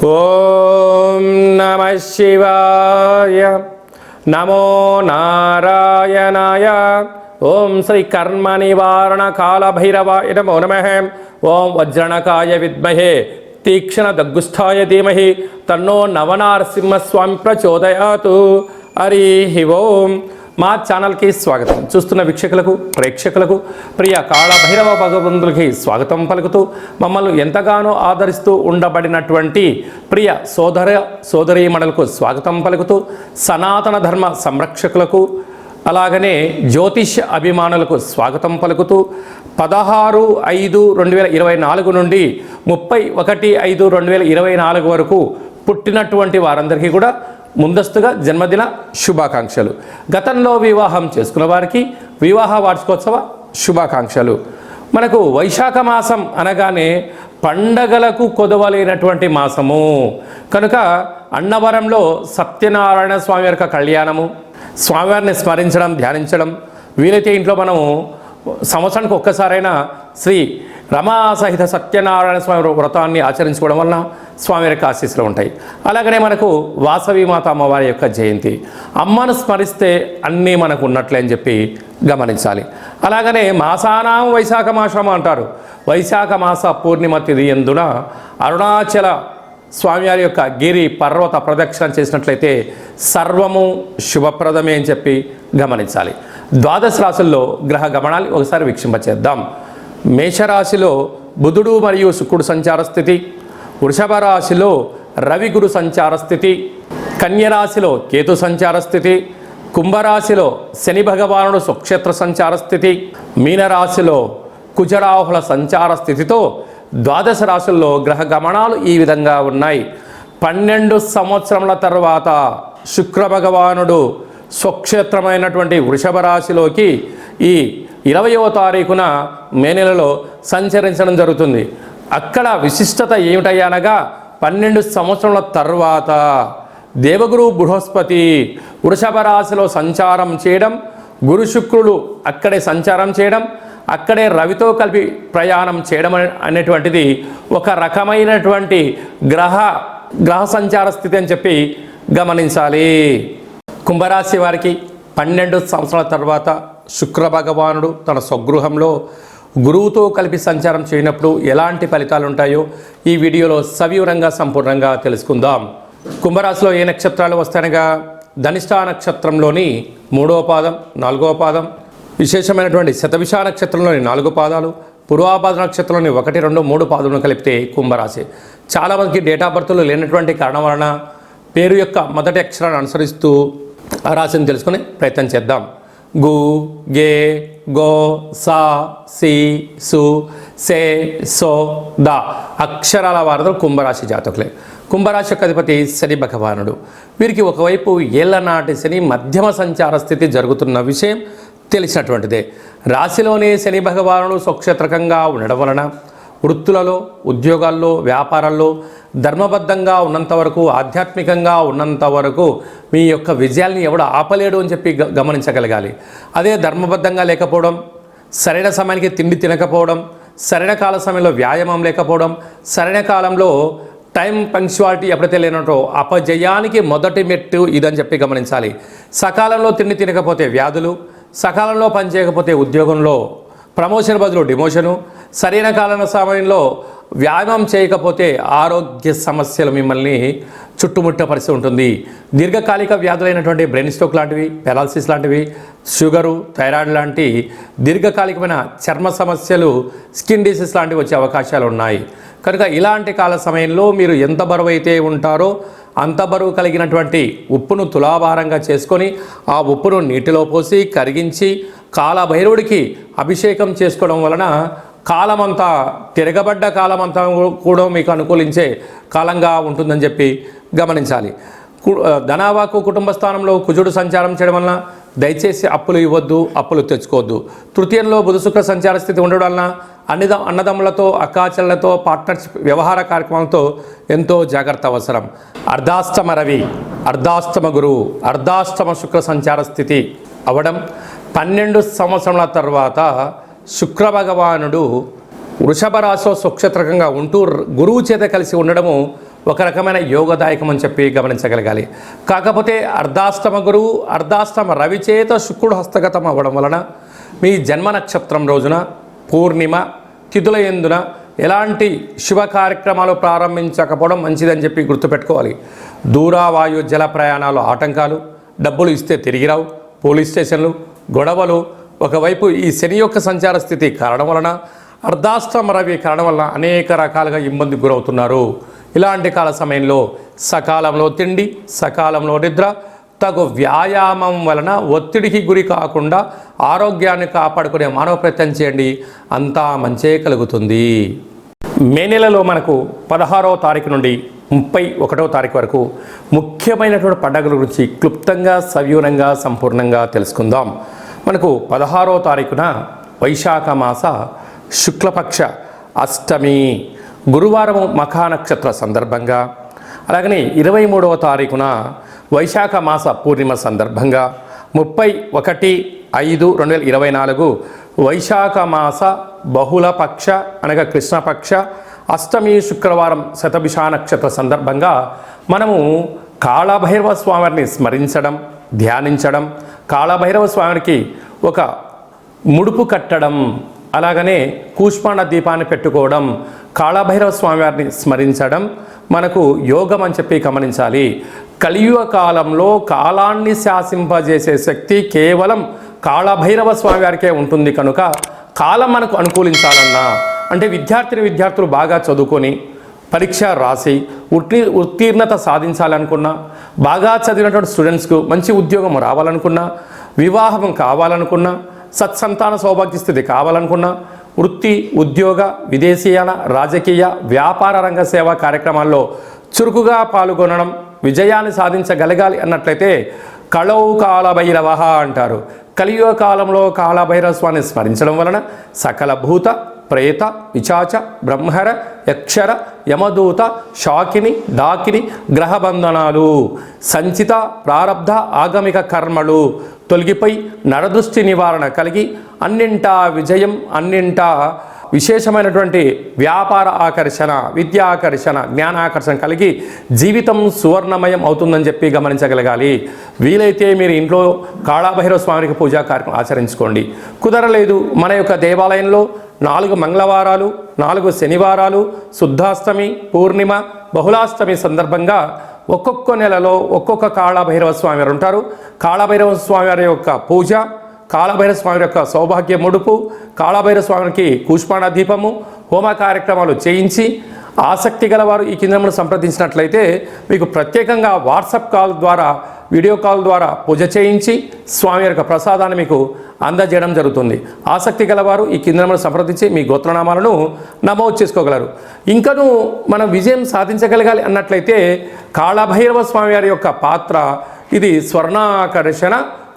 ఓం నమః శివాయ. నమో నారాయణాయ. ఓం శ్రీ కర్మ నివారణ కాల భైరవాయ నమో నమః. ఓం వజ్రణకాయ విద్మహే తీక్ష్ణ దగ్గుస్థాయ ధీమహి తన్నో నవనారసింహస్వామి ప్రచోదయాతు. హరి ఓం. మా ఛానల్కి స్వాగతం. చూస్తున్న వీక్షకులకు ప్రేక్షకులకు ప్రియ కాళభైరవ భగవంతులకి స్వాగతం పలుకుతూ మమ్మల్ని ఎంతగానో ఆదరిస్తూ ఉండబడినటువంటి ప్రియ సోదరీమణులకు స్వాగతం పలుకుతూ సనాతన ధర్మ సంరక్షకులకు అలాగనే జ్యోతిష్ అభిమానులకు స్వాగతం పలుకుతూ 16/5/2024 నుండి 31/5/2024 వరకు పుట్టినటువంటి వారందరికీ కూడా ముందస్తుగా జన్మదిన శుభాకాంక్షలు. గతంలో వివాహం చేసుకున్న వారికి వివాహ వార్షికోత్సవ శుభాకాంక్షలు. మనకు వైశాఖ మాసం అనగానే పండగలకు కొదవలేనటువంటి మాసము కనుక అన్నవరంలో సత్యనారాయణ స్వామి యొక్క కళ్యాణము, స్వామివారిని స్మరించడం, ధ్యానించడం, వీలైతే ఇంట్లో మనము సంవత్సరానికి ఒక్కసారైనా శ్రీ రమా సహిత సత్యనారాయణ స్వామి వ్రతాన్ని ఆచరించుకోవడం వలన స్వామి యొక్క ఆశీస్సులు ఉంటాయి. అలాగనే మనకు వాసవి మాత అమ్మవారి యొక్క జయంతి, అమ్మను స్మరిస్తే అన్నీ మనకు ఉన్నట్లే అని చెప్పి గమనించాలి. అలాగనే మాసానాం వైశాఖ మాసం అంటారు. వైశాఖ మాస పూర్ణిమ తిథి యందున అరుణాచల స్వామివారి యొక్క గిరి పర్వత ప్రదక్షిణ చేసినట్లయితే సర్వము శుభప్రదమే అని చెప్పి గమనించాలి. ద్వాదశ రాశుల్లో గ్రహ గమనాలు ఒకసారి వీక్షింపచేద్దాం. మేషరాశిలో బుధుడు మరియు శుక్రుడు సంచార స్థితి, వృషభ రాశిలో రవి గురు సంచార స్థితి, కన్యరాశిలో కేతు సంచార స్థితి, కుంభరాశిలో శని భగవానుడు స్వక్షేత్ర సంచార స్థితి, మీనరాశిలో కుజరాహుల సంచార స్థితితో ద్వాదశ రాశుల్లో గ్రహ గమనాలు ఈ విధంగా ఉన్నాయి. 12 సంవత్సరముల తర్వాత శుక్ర భగవానుడు స్వక్షేత్రమైనటువంటి వృషభ రాశిలోకి ఈ 20వ తారీఖున మే నెలలో సంచరించడం జరుగుతుంది. అక్కడ విశిష్టత ఏమిటయ్యనగా 12 సంవత్సరాల తర్వాత దేవగురు బృహస్పతి వృషభ రాశిలో సంచారం చేయడం, గురు శుక్రుడు అక్కడే సంచారం చేయడం, అక్కడే రవితో కలిపి ప్రయాణం చేయడం అనేటువంటిది ఒక రకమైనటువంటి గ్రహ సంచార స్థితి అని చెప్పి గమనించాలి. కుంభరాశి వారికి 12 సంవత్సరాల తర్వాత శుక్ర భగవానుడు తన స్వగృహంలో గురువుతో కలిపి సంచారం చేయనప్పుడు ఎలాంటి ఫలితాలు ఉంటాయో ఈ వీడియోలో సవివరంగా సంపూర్ణంగా తెలుసుకుందాం. కుంభరాశిలో ఏ నక్షత్రాలు వస్తాయనగా ధనిష్ఠ నక్షత్రంలోని 3వ పాదం, 4వ పాదం, విశేషమైనటువంటి శతభిష నక్షత్రంలోని 4 పాదాలు, పూర్వాభాద్ర నక్షత్రంలోని 1, 2, 3 పాదములను కలిపితే కుంభరాశి. చాలామందికి డేట్ ఆఫ్ బర్త్లు లేనటువంటి కారణం వలన పేరు యొక్క మొదటి అక్షరాన్ని అనుసరిస్తూ ఆ రాశిని తెలుసుకునే ప్రయత్నం చేద్దాం. గు, గే, గో, సా, సి, సు, సే, సో, ద అక్షరాల వారధులు కుంభరాశి జాతకులే. కుంభరాశి యొక్క అధిపతి శని భగవానుడు. వీరికి ఒకవైపు ఏళ్లనాటి శని మధ్యమ సంచార స్థితి జరుగుతున్న విషయం తెలిసినటువంటిదే. రాశిలోనే శని భగవానుడు స్వక్షేత్రకంగా ఉండడం వలన వృత్తులలో, ఉద్యోగాల్లో, వ్యాపారాల్లో ధర్మబద్ధంగా ఉన్నంత వరకు, ఆధ్యాత్మికంగా ఉన్నంత వరకు మీ యొక్క విజయాల్ని ఎవడు ఆపలేడు అని చెప్పి గమనించగలగాలి. అదే ధర్మబద్ధంగా లేకపోవడం, సరైన సమయానికి తిండి తినకపోవడం, సరైన కాల సమయంలో వ్యాయామం లేకపోవడం, సరైన కాలంలో టైం పంక్చువాలిటీ ఎప్పుడైతే లేనటో అపజయానికి మొదటి మెట్టు ఇదని చెప్పి గమనించాలి. సకాలంలో తిండి తినకపోతే వ్యాధులు, సకాలంలో పనిచేయకపోతే ఉద్యోగంలో ప్రమోషన్ బదులు డిమోషను, సరైన కాల సమయంలో వ్యాయామం చేయకపోతే ఆరోగ్య సమస్యలు మిమ్మల్ని చుట్టుముట్టే పరిస్థితి ఉంటుంది. దీర్ఘకాలిక వ్యాధులైనటువంటి బ్రెయిన్ స్ట్రోక్ లాంటివి, పెరాలసిస్ లాంటివి, షుగరు, థైరాయిడ్ లాంటి దీర్ఘకాలికమైన చర్మ సమస్యలు, స్కిన్ డిసీజ్ లాంటివి వచ్చే అవకాశాలు ఉన్నాయి. కనుక ఇలాంటి కాల సమయంలో మీరు ఎంత బరువు అయితే ఉంటారో అంత బరువు కలిగినటువంటి ఉప్పును తులాభారంగా చేసుకొని ఆ ఉప్పును నీటిలో పోసి కరిగించి కాలభైరవుడికి అభిషేకం చేసుకోవడం వలన కాలమంతా తిరగబడ్డ కాలమంతా కూడా మీకు అనుకూలించే కాలంగా ఉంటుందని చెప్పి గమనించాలి. ధనావాకు కుటుంబ స్థానంలో కుజుడు సంచారం చేయడం వలన దయచేసి అప్పులు ఇవ్వద్దు, అప్పులు తెచ్చుకోవద్దు. తృతీయంలో బుధ శుక్ర సంచార స్థితి ఉండడం వలన అన్నదమ్ములతో, అక్కాచెల్లతో, పార్ట్నర్షిప్ వ్యవహార కార్యక్రమాలతో ఎంతో జాగ్రత్త అవసరం. అర్ధాష్టమ రవి, అర్ధాష్టమ గురువు, అర్ధాష్టమ శుక్ర సంచార స్థితి అవడం 12 సంవత్సరాల తర్వాత శుక్ర భగవానుడు వృషభ రాశిలో స్వక్షేత్రకంగా ఉంటూ గురువు చేత కలిసి ఉండడము ఒక రకమైన యోగదాయకం అని చెప్పి గమనించగలగాలి. కాకపోతే అర్ధాష్టమ గురువు అర్ధాష్టమ రవి చేత శుక్రుడు హస్తగతం అవ్వడం వలన మీ జన్మ నక్షత్రం రోజున పూర్ణిమ తిథుల యందున ఎలాంటి శుభ కార్యక్రమాలు ప్రారంభించకపోవడం మంచిదని చెప్పి గుర్తుపెట్టుకోవాలి. దూరావాయు జల ప్రయాణాలు ఆటంకాలు, డబ్బులు ఇస్తే తిరిగి రావు, పోలీస్ స్టేషన్లు, గొడవలు, ఒకవైపు ఈ శని యొక్క సంచార స్థితి కారణం వలన అర్ధాష్టమ రవి కారణం వలన అనేక రకాలుగా ఇబ్బందికి గురవుతున్నారు. ఇలాంటి కాల సమయంలో సకాలంలో తిండి, సకాలంలో నిద్ర, తగు వ్యాయామం వలన ఒత్తిడికి గురి కాకుండా ఆరోగ్యాన్ని కాపాడుకునే మానవ ప్రయత్నం చేయండి, అంతా మంచే కలుగుతుంది. మే నెలలో మనకు 16వ తారీఖు నుండి 31వ తారీఖు వరకు ముఖ్యమైనటువంటి పండుగల గురించి క్లుప్తంగా సవివరంగా సంపూర్ణంగా తెలుసుకుందాం. మనకు 16వ తారీఖున వైశాఖ మాస శుక్లపక్ష అష్టమి గురువారం మఖా నక్షత్ర సందర్భంగా, అలాగనే 23వ తారీఖున వైశాఖ మాస పూర్ణిమ సందర్భంగా 31/5/2024 వైశాఖ మాస బహుళపక్ష అనగా కృష్ణపక్ష అష్టమి శుక్రవారం శతభిష నక్షత్ర సందర్భంగా మనము కాళభైరవ స్వామిని స్మరించడం, ధ్యానించడం, కాళభైరవ స్వామికి ఒక ముడుపు కట్టడం, అలాగనే కూష్మాండ దీపాన్ని పెట్టుకోవడం, కాళభైరవ స్వామివారిని స్మరించడం మనకు యోగం అని చెప్పి గమనించాలి. కలియుగ కాలంలో కాలాన్ని శాసింపజేసే శక్తి కేవలం కాళభైరవ స్వామివారికే ఉంటుంది కనుక కాలం మనకు అనుకూలించాలన్నా, అంటే విద్యార్థులు బాగా చదువుకొని పరీక్ష రాసి ఉత్తీర్ణత సాధించాలనుకున్నా, బాగా చదివినటువంటి స్టూడెంట్స్కు మంచి ఉద్యోగం రావాలనుకున్నా, వివాహం కావాలనుకున్నా, సత్సంతాన సౌభాగ్య స్థితి కావాలనుకున్నా, వృత్తి, ఉద్యోగ, విదేశీయాన, రాజకీయ, వ్యాపార రంగ సేవా కార్యక్రమాల్లో చురుకుగా పాల్గొనడం, విజయాన్ని సాధించగలగాలి అన్నట్లయితే కళౌ కాళభైరవ అంటారు. కలియుగ కాలంలో కాళభైరవ స్వామిని స్మరించడం వలన సకల భూత, ప్రేత, పిశాచ, బ్రహ్మర, యక్షర, యమదూత, శాకిని, డాకిని గ్రహబంధనాలు, సంచిత ప్రారబ్ధ ఆగమిక కర్మలు తొలగిపోయి నరదృష్టి నివారణ కలిగి అన్నింటా విజయం, అన్నింటా విశేషమైనటువంటి వ్యాపార ఆకర్షణ, విద్యా ఆకర్షణ, జ్ఞానాకర్షణ కలిగి జీవితం సువర్ణమయం అవుతుందని చెప్పి గమనించగలగాలి. వీలైతే మీరు ఇంట్లో కాళభైరవ స్వామికి పూజా కార్యక్రమం ఆచరించుకోండి. కుదరలేదు మన యొక్క దేవాలయంలో 4 మంగళవారాలు, 4 శనివారాలు, శుద్ధాష్టమి, పూర్ణిమ, బహుళాష్టమి సందర్భంగా ఒక్కొక్క నెలలో ఒక్కొక్క కాళభైరవ స్వామి వారు ఉంటారు. కాళభైరవ స్వామి వారి యొక్క పూజ, కాళభైరవ స్వామి యొక్క సౌభాగ్య ముడుపు, కాళభైరవ స్వామికి కూష్మాండ దీపము, హోమ కార్యక్రమాలు చేయించి ఆసక్తి గలవారు ఈ కింద సంప్రదించినట్లయితే మీకు ప్రత్యేకంగా వాట్సాప్ కాల్ ద్వారా, వీడియో కాల్ ద్వారా పూజ చేయించి స్వామి యొక్క ప్రసాదాన్ని మీకు అందజేయడం జరుగుతుంది. ఆసక్తి గలవారు ఈ కింద సంప్రదించి మీ గోత్రనామాలను నమోదు చేసుకోగలరు. ఇంకనూ మనం విజయం సాధించగలగాలి అన్నట్లయితే కాళభైరవ స్వామి వారి యొక్క పాత్ర ఇది స్వర్ణాకర్షణ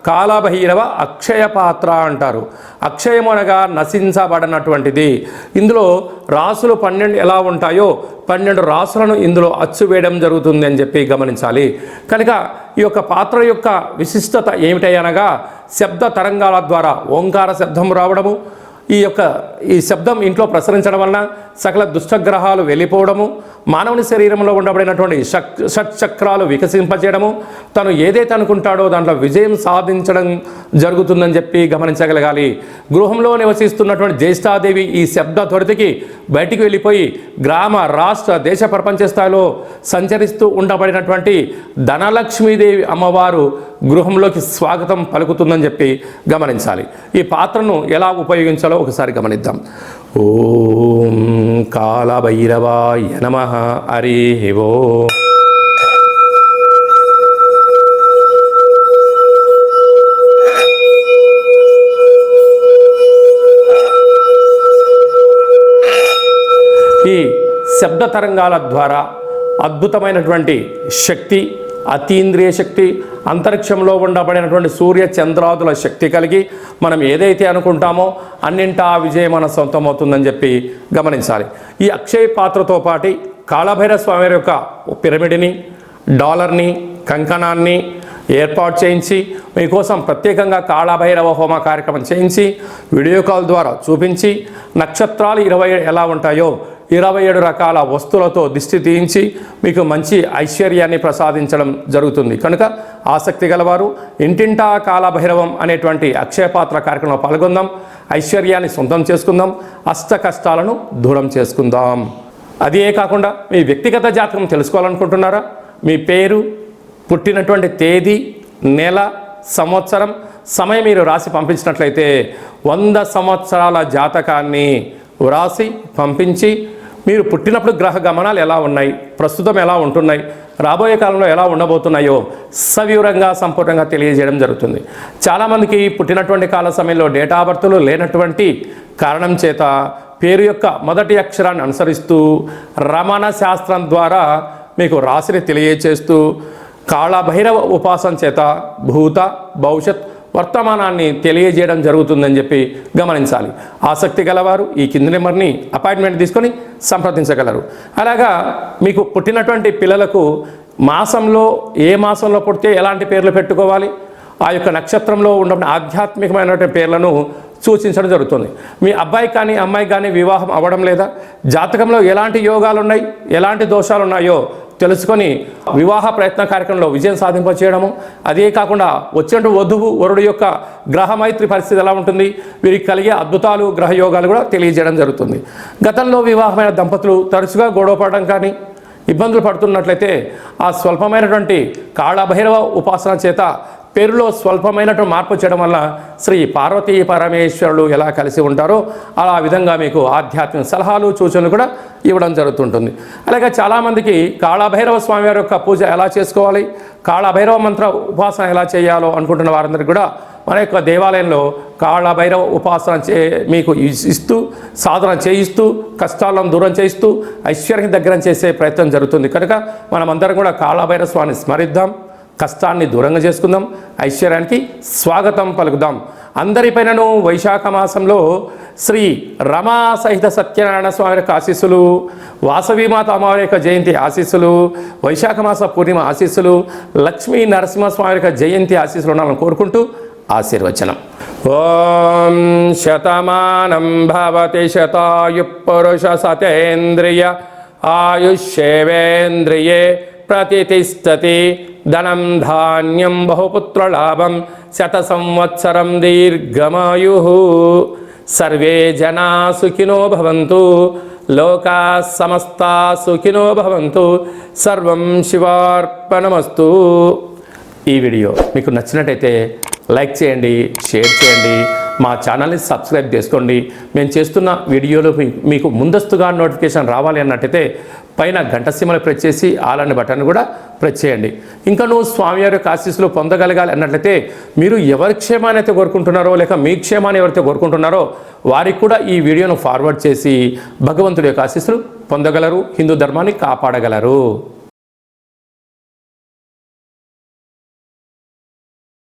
కాళభైరవ అక్షయ పాత్ర అంటారు. అక్షయం అనగా నశించబడినటువంటిది. ఇందులో రాసులు 12 ఎలా ఉంటాయో 12 రాసులను ఇందులో అచ్చు వేయడం జరుగుతుంది అని చెప్పి గమనించాలి. కనుక ఈ యొక్క పాత్ర యొక్క విశిష్టత ఏమిటనగా శబ్ద తరంగాల ద్వారా ఓంకార శబ్దం రావడము, ఈ శబ్దం ఇంట్లో ప్రసరించడం వలన సకల దుష్టగ్రహాలు వెళ్ళిపోవడము, మానవుని శరీరంలో ఉండబడినటువంటి షట్చక్రాలు వికసింపజేయడము, తను ఏదైతే అనుకుంటాడో దాంట్లో విజయం సాధించడం జరుగుతుందని చెప్పి గమనించగలగాలి. గృహంలో నివసిస్తున్నటువంటి జ్యేష్ఠాదేవి ఈ శబ్ద త్వరితకి బయటికి వెళ్ళిపోయి గ్రామ, రాష్ట్ర, దేశ, ప్రపంచ స్థాయిలో సంచరిస్తూ ఉండబడినటువంటి ధనలక్ష్మీదేవి అమ్మవారు గృహంలోకి స్వాగతం పలుకుతుందని చెప్పి గమనించాలి. ఈ పాత్రను ఎలా ఉపయోగించాలో ఒకసారి గమనిద్దాం. ఓం కాళభైరవాయ నమః. హరి ఓం. ఈ శబ్ద తరంగాల ద్వారా అద్భుతమైనటువంటి శక్తి, అతీంద్రియ శక్తి, అంతరిక్షంలో ఉండబడినటువంటి సూర్య చంద్రాదుల శక్తి కలిగి మనం ఏదైతే అనుకుంటామో అన్నింటా విజయం మన సొంతం అవుతుందని చెప్పి గమనించాలి. ఈ అక్షయ పాత్రతో పాటు కాళభైరవ స్వామి యొక్క పిరమిడ్ని, డాలర్ని, కంకణాన్ని ఏర్పాటు చేయించి మీకోసం ప్రత్యేకంగా కాళభైరవ హోమ కార్యక్రమం చేయించి వీడియో కాల్ ద్వారా చూపించి నక్షత్రాలు 20 ఎలా ఉంటాయో 27 రకాల వస్తువులతో దిష్టి తీయించి మీకు మంచి ఐశ్వర్యాన్ని ప్రసాదించడం జరుగుతుంది. కనుక ఆసక్తి గలవారు ఇంటింటా కాలభైరవం అనేటువంటి అక్షయపాత్ర కార్యక్రమంలో పాల్గొందాం. ఐశ్వర్యాన్ని సొంతం చేసుకుందాం. అష్ట కష్టాలను దూరం చేసుకుందాం. అదే కాకుండా మీ వ్యక్తిగత జాతకం తెలుసుకోవాలనుకుంటున్నారా? మీ పేరు, పుట్టినటువంటి తేదీ, నెల, సంవత్సరం, సమయం మీరు రాసి పంపించినట్లయితే 100 సంవత్సరాల జాతకాన్ని వ్రాసి పంపించి మీరు పుట్టినప్పుడు గ్రహ గమనాలు ఎలా ఉన్నాయి, ప్రస్తుతం ఎలా ఉంటున్నాయి, రాబోయే కాలంలో ఎలా ఉండబోతున్నాయో సవివరంగా సంపూర్ణంగా తెలియజేయడం జరుగుతుంది. చాలామందికి పుట్టినటువంటి కాల సమయంలో డేటా ఆఫ్ బర్త్లు లేనటువంటి కారణం చేత పేరు యొక్క మొదటి అక్షరాన్ని అనుసరిస్తూ రమణ శాస్త్రం ద్వారా మీకు రాశిని తెలియచేస్తూ కాళభైరవ ఉపాసన చేత భూత, భవిష్యత్, వర్తమానాన్ని తెలియజేయడం జరుగుతుందని చెప్పి గమనించాలి. ఆసక్తి గలవారు ఈ కింది నెంబర్ని అపాయింట్మెంట్ తీసుకొని సంప్రదించగలరు. అలాగా మీకు పుట్టినటువంటి పిల్లలకు మాసంలో ఏ మాసంలో పుడితే ఎలాంటి పేర్లు పెట్టుకోవాలి, ఆ యొక్క నక్షత్రంలో ఉన్న ఆధ్యాత్మికమైనటువంటి పేర్లను సూచించడం జరుగుతుంది. మీ అబ్బాయి కానీ అమ్మాయి కానీ వివాహం అవ్వడం లేదా, జాతకంలో ఎలాంటి యోగాలు ఉన్నాయి, ఎలాంటి దోషాలు ఉన్నాయో తెలుసుకొని వివాహ ప్రయత్న కార్యక్రమంలో విజయం సాధింపచేయడము, అదే కాకుండా వచ్చినట్టు వధువు వరుడు యొక్క గ్రహమైత్రి పరిస్థితి ఎలా ఉంటుంది, వీరికి కలిగే అద్భుతాలు, గ్రహ యోగాలు కూడా తెలియజేయడం జరుగుతుంది. గతంలో వివాహమైన దంపతులు తరచుగా గొడవ పడడం కానీ ఇబ్బందులు పడుతున్నట్లయితే ఆ స్వల్పమైనటువంటి కాళభైరవ ఉపాసన చేత పేరులో స్వల్పమైనటువంటి మార్పు చేయడం వల్ల శ్రీ పార్వతీ పరమేశ్వరులు ఎలా కలిసి ఉంటారో అలా విధంగా మీకు ఆధ్యాత్మిక సలహాలు, సూచనలు కూడా ఇవ్వడం జరుగుతుంటుంది. అలాగే చాలామందికి కాళభైరవ స్వామివారి యొక్క పూజ ఎలా చేసుకోవాలి, కాళభైరవ మంత్ర ఉపాసన ఎలా చేయాలో అనుకుంటున్న వారందరికీ కూడా మన యొక్క దేవాలయంలో కాళభైరవ ఉపాసన మీకు ఇస్తూ, సాధన చేయిస్తూ, కష్టాలను దూరం చేయిస్తూ, ఐశ్వర్యం దగ్గర చేసే ప్రయత్నం జరుగుతుంది. కనుక మనమందరం కూడా కాళభైరవ స్వామిని స్మరిద్దాం, కష్టాన్ని దూరంగా చేసుకుందాం, ఐశ్వర్యానికి స్వాగతం పలుకుదాం. అందరిపైనను వైశాఖ మాసంలో శ్రీ రమా సహిత సత్యనారాయణ స్వామి యొక్క ఆశీస్సులు, వాసవీమాత అమ్మవారి యొక్క జయంతి ఆశీస్సులు, వైశాఖ మాస పూర్ణిమ ఆశీస్సులు, లక్ష్మీ నరసింహస్వామి యొక్క జయంతి ఆశీస్సులు ఉండాలని కోరుకుంటూ ఆశీర్వచనం. ఓం శతమానం భవతి శతాయు పురుష సతేంద్రియ ఆయుష్యేవేంద్రియే ప్రతిష్టతి ధనం ధాన్యం బహుపుత్రలాభం శత సంవత్సరం దీర్ఘమాయు. సర్వే జనా సుఖినో భవంతు, లోకా సమస్తా సుఖినో భవంతు. సర్వం శివార్పణమస్తు. ఈ వీడియో మీకు నచ్చినట్టయితే లైక్ చేయండి, షేర్ చేయండి, మా ఛానల్ని సబ్స్క్రైబ్ చేసుకోండి. మేము చేస్తున్న వీడియోలు మీకు ముందస్తుగా నోటిఫికేషన్ రావాలి అన్నట్టయితే పైన గంట సింబల్ ప్రెస్ చేసి ఆల్ అనే బటన్ కూడా ప్రెస్ చేయండి. ఇంకా నువ్వు స్వామివారి యొక్క ఆశీస్సులు పొందగలగాలి అన్నట్లయితే మీరు ఎవరి క్షేమాన్ని అయితే కోరుకుంటున్నారో, లేక మీ క్షేమాన్ని ఎవరైతే కోరుకుంటున్నారో వారికి కూడా ఈ వీడియోను ఫార్వర్డ్ చేసి భగవంతుడి యొక్క ఆశీస్సులు పొందగలరు, హిందూ ధర్మాన్ని కాపాడగలరు.